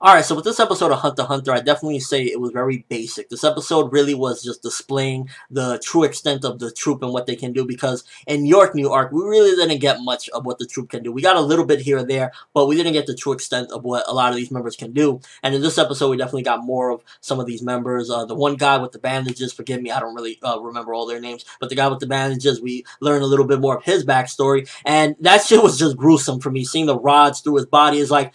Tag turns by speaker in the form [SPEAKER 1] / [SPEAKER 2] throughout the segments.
[SPEAKER 1] Alright, so with this episode of Hunter x Hunter, I definitely say it was very basic. This episode really was just displaying the true extent of the Troupe and what they can do, because in York, New York, we really didn't get much of what the Troupe can do. We got a little bit here and there, but we didn't get the true extent of what a lot of these members can do. And in this episode, we definitely got more of some of these members. The one guy with the bandages, forgive me, I don't really remember all their names, but the guy with the bandages, we learned a little bit more of his backstory, and that shit was just gruesome for me. Seeing the rods through his body is like,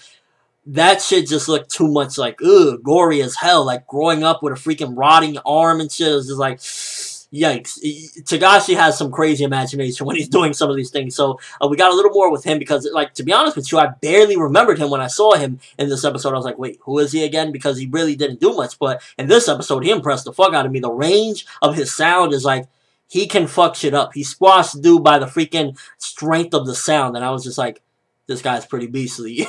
[SPEAKER 1] that shit just looked too much like, ugh, gory as hell. Like, growing up with a freaking rotting arm and shit is just like, yikes. Tagashi has some crazy imagination when he's doing some of these things. So, we got a little more with him because, like, to be honest with you, I barely remembered him when I saw him in this episode. I was like, wait, who is he again? Because he really didn't do much. But in this episode, he impressed the fuck out of me. The range of his sound is like, he can fuck shit up. He squashed dude by the freaking strength of the sound. And I was just like, this guy's pretty beastly.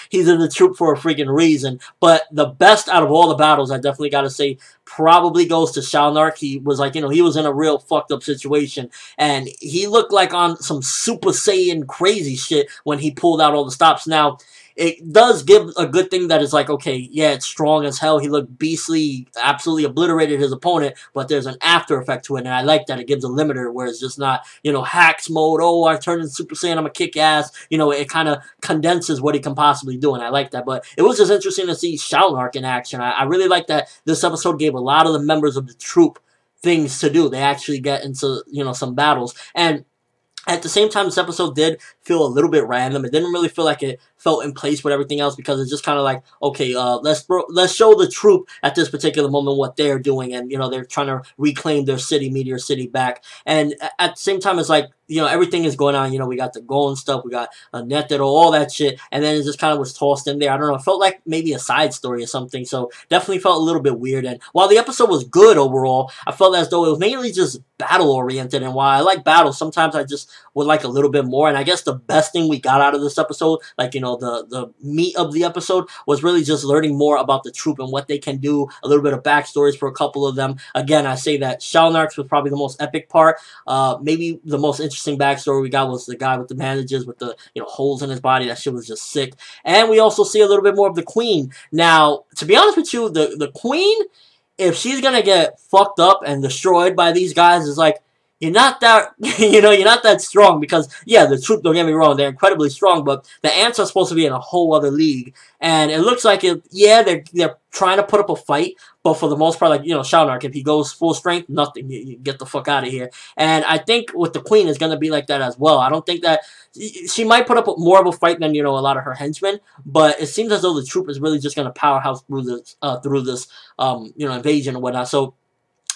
[SPEAKER 1] He's in the Troupe for a freaking reason. But the best out of all the battles, I definitely got to say, probably goes to Shalnark. He was like, he was in a real fucked up situation. And he looked like on some Super Saiyan crazy shit when he pulled out all the stops. Now, it does give a good thing that it's like, okay, yeah, it's strong as hell. He looked beastly, absolutely obliterated his opponent, but there's an after effect to it, and I like that. It gives a limiter where it's just not, hacks mode, oh, I turned into Super Saiyan, I'm gonna kick ass. It kind of condenses what he can possibly do, and I like that. But it was just interesting to see Shalnark in action. I really like that this episode gave a lot of the members of the Troupe things to do. They actually get into, some battles. And at the same time, this episode did feel a little bit random. It didn't really feel like it felt in place with everything else, because it's just kind of like, okay, let's show the Troupe at this particular moment what they're doing, and they're trying to reclaim their city, Meteor City back. And at the same time, it's like, everything is going on. We got the Golden stuff, we got Netero, all that shit, and then it just kind of was tossed in there. I don't know, it felt like maybe a side story or something, so definitely felt a little bit weird. And while the episode was good overall, I felt as though it was mainly just battle-oriented, and while I like battles, sometimes I just would like a little bit more. And I guess the best thing we got out of this episode, like, the meat of the episode, was really just learning more about the Troupe and what they can do, a little bit of backstories for a couple of them. Again, I say that Shalnark's was probably the most epic part. Maybe the most interesting backstory we got was the guy with the bandages, with the, holes in his body. That shit was just sick. And we also see a little bit more of the Queen. Now, to be honest with you, the Queen, if she's gonna get fucked up and destroyed by these guys, is like, you're not that, you're not that strong, because, yeah, the Troupe, don't get me wrong, they're incredibly strong, but the Ants are supposed to be in a whole other league, and it looks like, yeah, they're trying to put up a fight, but for the most part, like, Shalnark, if he goes full strength, nothing, you get the fuck out of here. And I think with the Queen, is going to be like that as well. I don't think that, she might put up more of a fight than, a lot of her henchmen, but it seems as though the Troupe is really just going to powerhouse through this, invasion and whatnot. So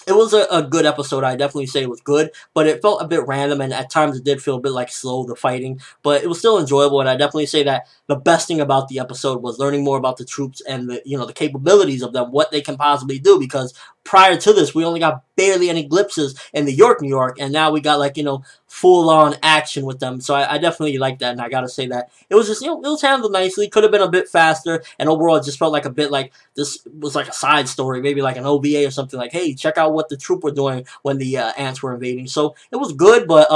[SPEAKER 1] it was a good episode. I definitely say it was good, but it felt a bit random, and at times it did feel a bit like slow, the fighting, but it was still enjoyable. And I definitely say that the best thing about the episode was learning more about the Troupes and the capabilities of them, what they can possibly do, because prior to this, we only got barely any glimpses in the York, New York, and now we got, like, full-on action with them. So I definitely like that, and I gotta say that it was just, it was handled nicely. Could have been a bit faster, and overall it just felt like a bit like this was like a side story, maybe like an OVA or something, like, hey, check out what the Troupe were doing when the Ants were invading. So it was good, but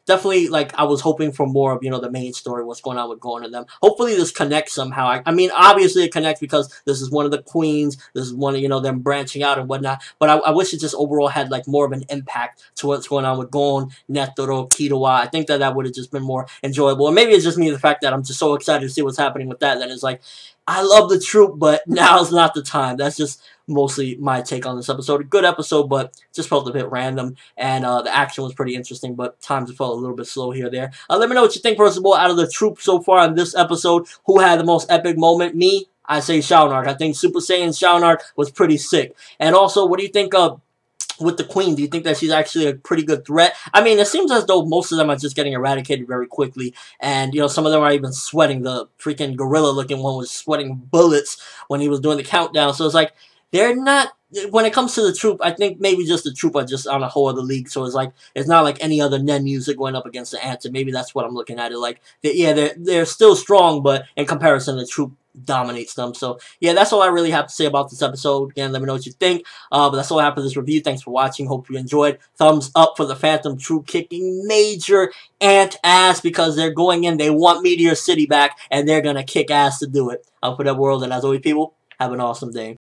[SPEAKER 1] definitely, like, I was hoping for more of, the main story, what's going on with Gon and them. Hopefully this connects somehow. I mean, obviously it connects because this is one of the queens, this is one of, them branching out and whatnot, but I wish it just overall had, like, more of an impact to what's going on with Gon, Netero, Killua. I think that would have just been more enjoyable. Or maybe it's just me, the fact that I'm just so excited to see what's happening with that, it's like, I love the Troupe, but now's not the time. That's just mostly my take on this episode. A good episode, but just felt a bit random, and the action was pretty interesting, but times it felt a little bit slow here or there. Let me know what you think, first of all, out of the Troupe so far in this episode. Who had the most epic moment? Me, I say Shalnark. I think Super Saiyan Shalnark was pretty sick. And also, what do you think of with the Queen? Do you think that she's actually a pretty good threat? I mean, it seems as though most of them are just getting eradicated very quickly, and, some of them are even sweating. The freaking gorilla-looking one was sweating bullets when he was doing the countdown, so it's like, they're not, when it comes to the Troupe, I think maybe just the Troupe are just on a whole other league, so it's like, it's not like any other Nen music going up against the Ants, and maybe that's what I'm looking at it like. They're still strong, but in comparison, the Troupe dominates them. So yeah, that's all I really have to say about this episode. Again, let me know what you think. But that's all I have for this review. Thanks for watching. Hope you enjoyed. Thumbs up for the Phantom Troupe kicking major ant ass, because they're going in. They want Meteor City back, and they're gonna kick ass to do it. I'm ForneverWorld, and as always, people, have an awesome day.